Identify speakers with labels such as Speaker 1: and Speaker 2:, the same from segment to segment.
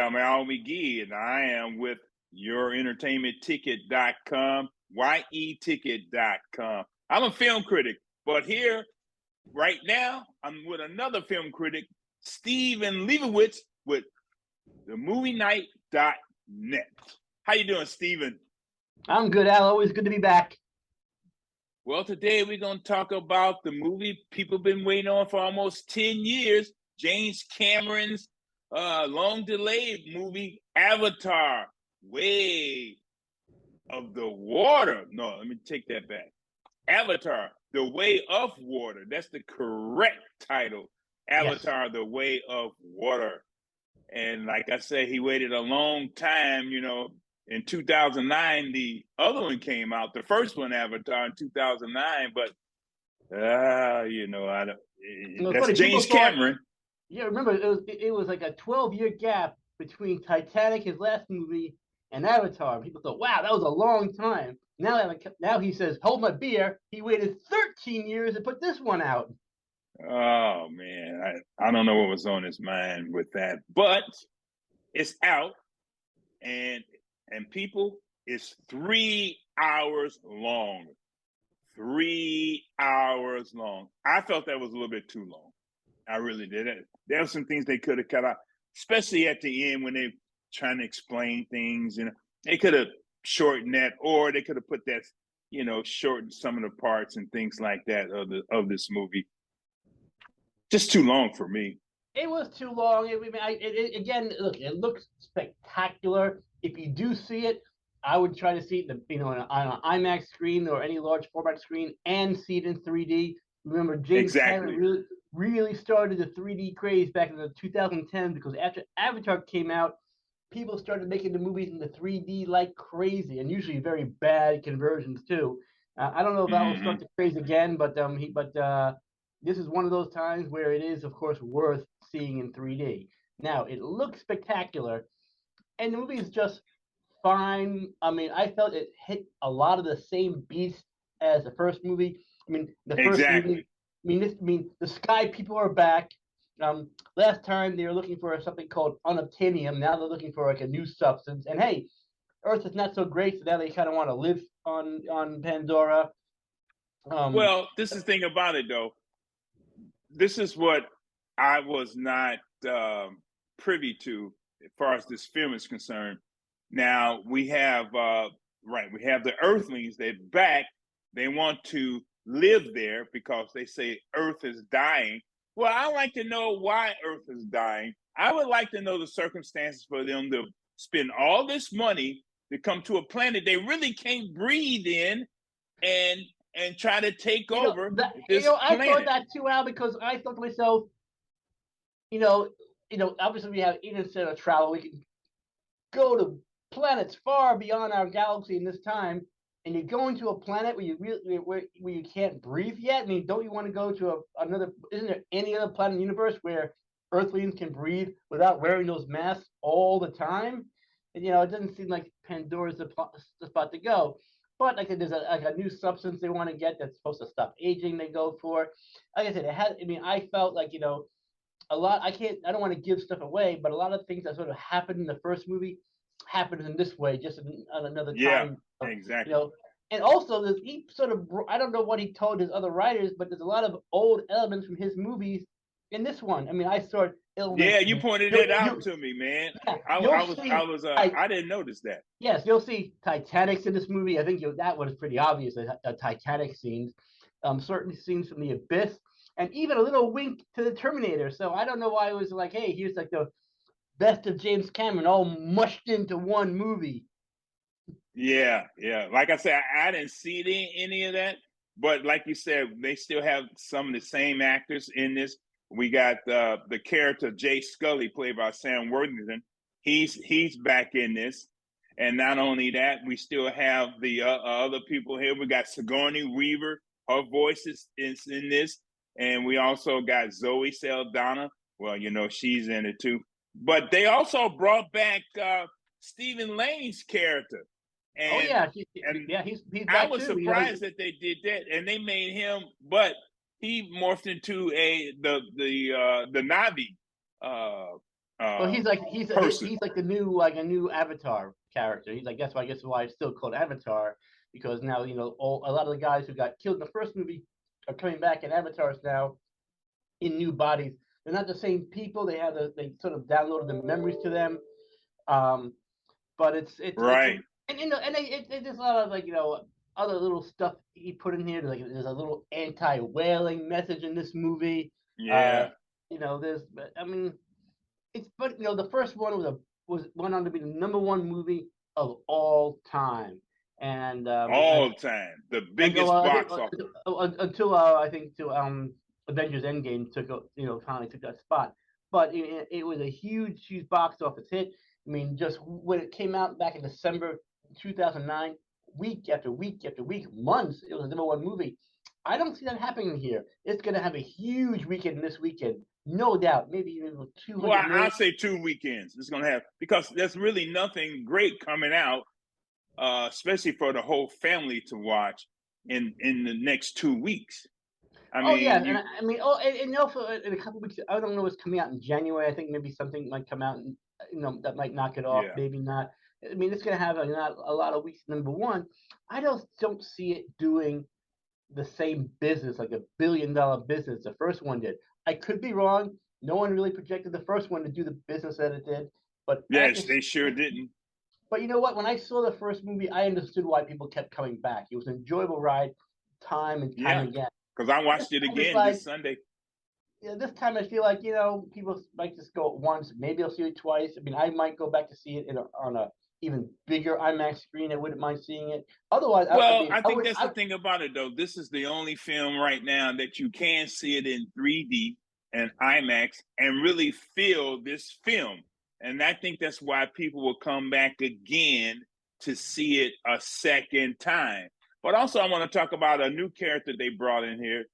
Speaker 1: I'm Al McGhee, and I am with YourEntertainmentTicket.com, yeticket.com. I'm a film critic, but here, right now, I'm with another film critic, Steven Lebowitz, with themovienight.net. How you doing, Steven?
Speaker 2: I'm good, Al. Always good to be back.
Speaker 1: Well, today we're going to talk about the movie people have been waiting on for almost 10 years, James Cameron's long-delayed movie, Avatar, Way of the Water. No, let me take that back. Avatar, The Way of Water. That's the correct title. Avatar, yes. The Way of Water. And like I said, he waited a long time, In 2009, the other one came out, the first one, Avatar, in 2009. But, I don't. That's James Cameron.
Speaker 2: Yeah, remember, it was like a 12-year gap between Titanic, his last movie, and Avatar. People thought, wow, that was a long time. Now he says, hold my beer. He waited 13 years to put this one out.
Speaker 1: Oh, man. I don't know what was on his mind with that. But it's out. And people, it's 3 hours long. 3 hours long. I felt that was a little bit too long. I really did. There were some things they could have cut out, especially at the end when they trying to explain things. They could have shortened that, or they could have put that, shortened some of the parts and things like that of this movie. Just too long for me.
Speaker 2: It was too long. Again, look, it looks spectacular. If you do see it, I would try to see it, on an IMAX screen or any large format screen, and see it in 3D. Remember, James Cameron really started the 3D craze back in the 2010s, because after Avatar came out, people started making the movies in the 3D like crazy, and usually very bad conversions too. I don't know if that will start the craze again, but this is one of those times where it is, of course, worth seeing in 3D. Now, it looks spectacular, and the movie is just fine. I mean, I felt it hit a lot of the same beats as the first movie. I mean, the first movie. The sky people are back. Last time they were looking for something called unobtainium. Now they're looking for like a new substance. And hey, Earth is not so great, so now they kind of want to live on Pandora.
Speaker 1: Well, this is the thing about it, though. This is what I was not privy to as far as this film is concerned. Now we have we have the Earthlings. They're back. They want to live there because they say Earth is dying. Well, I like to know why Earth is dying. I would like to know the circumstances for them to spend all this money to come to a planet they really can't breathe in and try to take over this planet.
Speaker 2: I thought that too, Al, because I thought to myself, obviously we have interstellar travel. We can go to planets far beyond our galaxy in this time, and you're going to a planet where you can't breathe yet. I mean, don't you want to go to another? Isn't there any other planet in the universe where Earthlings can breathe without wearing those masks all the time? And, it doesn't seem like Pandora's the spot to go. But like there's a new substance they want to get that's supposed to stop aging. They go for. Like I said, I felt like a lot. I don't want to give stuff away, but a lot of things that sort of happened in the first movie happened in this way, just on another time.
Speaker 1: Yeah, exactly.
Speaker 2: And also he sort of, I don't know what he told his other writers, but there's a lot of old elements from his movies in this one. I mean, I saw it.
Speaker 1: Yeah, you pointed it out to me, man. Yeah, I didn't notice that.
Speaker 2: Yes, you'll see Titanic's in this movie. I think that was pretty obvious. The Titanic scenes, certain scenes from The Abyss, and even a little wink to the Terminator. So I don't know why it was like, hey, here's like the best of James Cameron all mushed into one movie.
Speaker 1: Yeah. Like I said, I didn't see any of that, but like you said, they still have some of the same actors in this. We got the character Jay Scully, played by Sam Worthington. He's back in this, and not only that, we still have the other people here. We got Sigourney Weaver. Her voice is in this, and we also got Zoe Saldana. Well, she's in it too. But they also brought back Stephen Lane's character. And,
Speaker 2: he's back
Speaker 1: I was surprised that they did that, and they made him, but he morphed into the Na'vi
Speaker 2: Well,
Speaker 1: uh, person.
Speaker 2: he's like the new like a new Avatar character. He's like that's why I guess why it's still called Avatar because now a lot of the guys who got killed in the first movie are coming back in avatars now in new bodies. They're not the same people. They sort of downloaded the memories to them. Um, but it's a
Speaker 1: Right.
Speaker 2: and there's a lot of other little stuff he put in here. Like there's a little anti-whaling message in this movie. Uh,
Speaker 1: Yeah.
Speaker 2: there's I mean it's but the first one went on to be the #1 movie of all time, and
Speaker 1: All time. The
Speaker 2: until
Speaker 1: biggest box office.
Speaker 2: I think to Avengers Endgame finally took that spot. But it was a huge box office hit. I mean, just when it came out back in December 2009, week after week after week, months, it was a #1 movie. I don't see that happening here. It's going to have a huge weekend this weekend, no doubt. Maybe even
Speaker 1: Well,
Speaker 2: 200 million.
Speaker 1: I'll say 2 weekends it's going to have, because there's really nothing great coming out, especially for the whole family to watch in the next 2 weeks. I
Speaker 2: Oh yeah,
Speaker 1: mean,
Speaker 2: and I mean, and also in a couple weeks, I don't know what's coming out in January. I think maybe something might come out, and that might knock it off.
Speaker 1: yeah.
Speaker 2: Maybe not. I mean, it's going to have not a lot of weeks. #1, I don't see it doing the same business like $1 billion business the first one did. I could be wrong. No one really projected the first one to do the business that it did, but
Speaker 1: Yes, they sure didn't.
Speaker 2: but you know what? When I saw the first movie, I understood why people kept coming back. It was an enjoyable ride, time and time
Speaker 1: Yeah,
Speaker 2: again.
Speaker 1: because I
Speaker 2: This
Speaker 1: watched it
Speaker 2: time it's
Speaker 1: again
Speaker 2: like
Speaker 1: this Sunday.
Speaker 2: this time I feel like people might just go once, maybe I'll see it twice. I mean, I might go back to see it on a even bigger IMAX screen. I wouldn't mind seeing it. Otherwise, I
Speaker 1: Well,
Speaker 2: mean,
Speaker 1: I think that's the thing about it, though. This is the only film right now that you can see it in 3D and IMAX and really feel this film. And I think that's why people will come back again to see it a second time. But also, I want to talk about a new character they brought in here.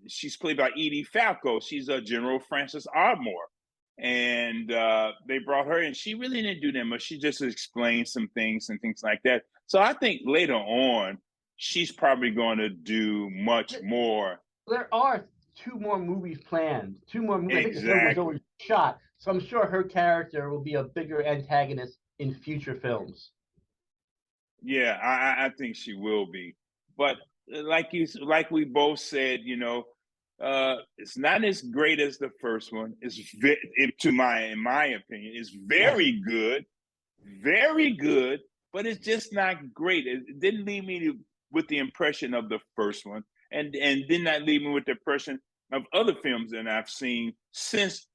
Speaker 1: She's played by Edie Falco. She's a General Francis Ardmore. And they brought her in. She really didn't do that much. She just explained some things and things like that. So I think later on, she's probably going to do much more.
Speaker 2: there are two more movies planned. Two more movies. I think the third one's
Speaker 1: Exactly.
Speaker 2: already shot, so I'm sure her character will be a bigger antagonist in future films.
Speaker 1: Yeah, I think she will be. But like we both said, it's not as great as the first one. In my opinion, it's
Speaker 2: Yes,
Speaker 1: very good, but it's just not great. It didn't leave me with the impression of the first one, and did not leave me with the impression of other films that I've seen since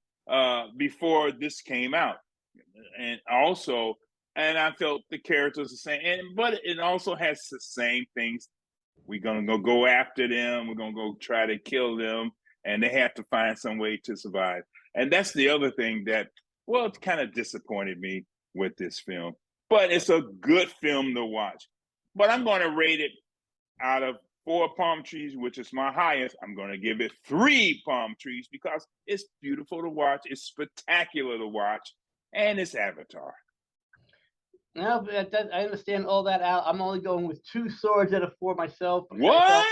Speaker 1: before this came out, and also, and I felt the characters the same, but it also has the same things. We're gonna go after them. We're gonna go try to kill them, and they have to find some way to survive. And that's the other thing that, well, it kind of disappointed me with this film. But it's a good film to watch. But I'm going to rate it out of 4 palm trees, which is my highest. I'm going to give it 3 palm trees because it's beautiful to watch. It's spectacular to watch, and it's Avatar.
Speaker 2: no, I understand all that. Out. I'm only going with 2 swords out of 4 myself because I felt
Speaker 1: What?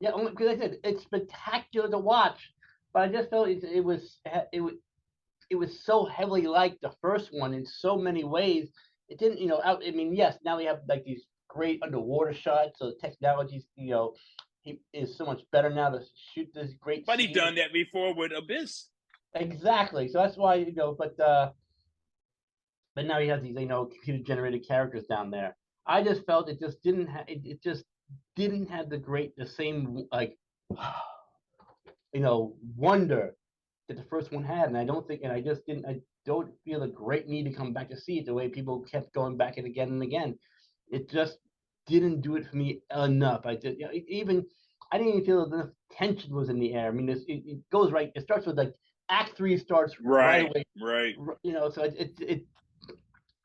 Speaker 2: yeah, only because I said it's spectacular to watch, but I just felt it was so heavily like the first one in so many ways. It didn't, I mean, yes, now we have like these great underwater shots, so the technology, is so much better now to shoot this great
Speaker 1: But he
Speaker 2: scene.
Speaker 1: done that before with Abyss.
Speaker 2: Exactly. So that's why, but now he has these, computer generated characters down there. I just felt it just didn't have it just didn't have the same like wonder that the first one had, and I just didn't, I don't feel a great need to come back to see it the way people kept going back and again and again. It just didn't do it for me enough. I did, even I didn't even feel enough tension was in the air. I mean, it goes right. It starts with like Act 3 starts right
Speaker 1: Right,
Speaker 2: away.
Speaker 1: right.
Speaker 2: So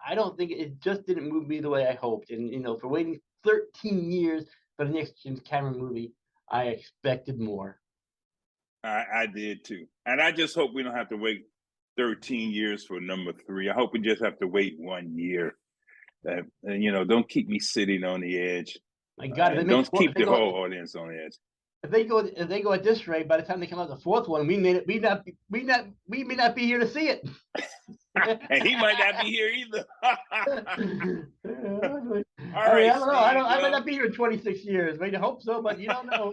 Speaker 2: I don't think it just didn't move me the way I hoped, and for waiting 13 years for the next James Cameron movie, I expected more.
Speaker 1: I did too. And I just hope we don't have to wait 13 years for #3. I hope we just have to wait 1 year. Don't keep me sitting on the edge.
Speaker 2: My God, if they
Speaker 1: And
Speaker 2: make
Speaker 1: don't
Speaker 2: four,
Speaker 1: keep the whole audience on the edge.
Speaker 2: if they go at this rate, by the time they come out with the fourth one, we may not be here to see it.
Speaker 1: And he might not be here either.
Speaker 2: All right, I don't know. I might not be here in 26 years. I hope so, but you don't know.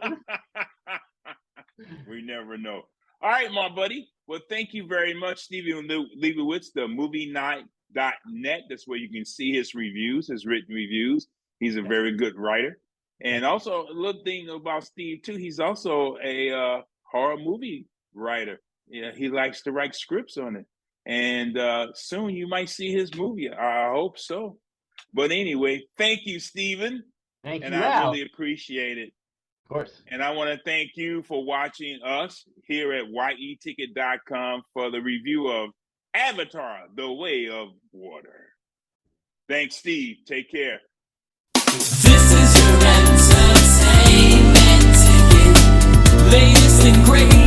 Speaker 1: We never know. All right, my buddy. Well, thank you very much, Steven Lebowitz, the movienight.net. That's where you can see his reviews, his written reviews. He's a very good writer. And also, a little thing about Steve, too, he's also a horror movie writer. Yeah, he likes to write scripts on it. And soon you might see his movie. I hope so. But anyway, thank you, Steven.
Speaker 2: Thank you,
Speaker 1: and I really appreciate it.
Speaker 2: Of course.
Speaker 1: And I want to thank you for watching us here at yeticket.com for the review of Avatar, The Way of Water. Thanks, Steve. Take care.
Speaker 3: This is your entertainment ticket. Latest and greatest.